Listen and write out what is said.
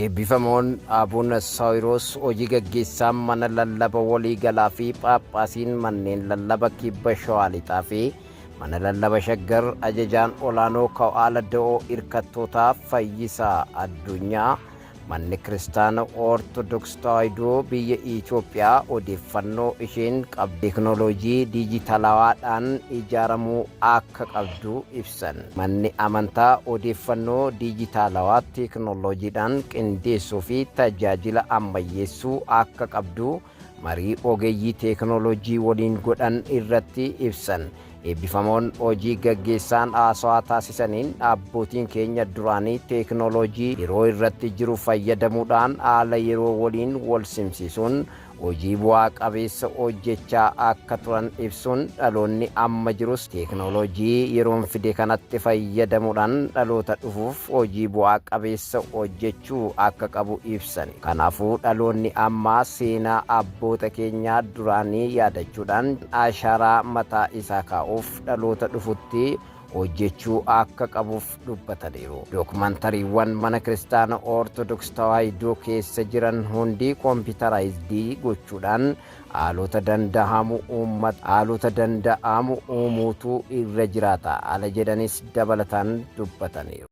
Eebbifamoon Abuun Saawiroos hojii gaggeessaan mana lallaba waliigalaa fi Phaaphaasiin manneen lallaba kibba Shawaa Lixaa fi mana lallaba Shaggar ajajaan olaanoo Kaa'aala Da'oo hirkattootaa Fayyisaa Addunyaa manni kiristaana Ortodoksii Tawaahidoo biyya Itoophiyaa odeeffannoo isheen qabdu teekinooloojii diijitaalawaadhaan ijaaramuu akka qabdu ibsan. Manni amantaa odeeffannoo diijitaalawaa teekinooloojiidhaan qindeessuu fi tajaajila ammayyeessuu akka qabdu marii ogeeyyii teekinooloojii waliin godhan irratti ibsan. Eebbifamoon hojii gaggeessaan haasawaa taasisaniin abbootiin keenya duraanii teekinooloojii yeroo irratti jiru fayyadamuudhaan haala yeroo waliin wal simsiisuun hojii bu'aa qabeessa hojjechaa akka turan ibsuun dhaloonni amma jirus teekinooloojii yeroon fide kanatti fayyadamuudhaan dhaloota dhufuuf hojii bu'aa qabeessa hojjechuu akka qabu ibsan. Kanaafuu dhaloonni ammaa seenaa abboota keenyaa duraanii yaadachuudhaan ashaaraa mataa isaa kaa'uuf dhaloota dhufutti hojjechuu akka qabuuf dubbataniiru. Dookumantariiwwan mana kiristaana Ortodoksii Tawaahidoo keessa jiran hundi koompitaraayizidii gochuudhaan haalota danda'amu uumuutu irra jiraata ala jedhanis dabalataan dubbataniiru.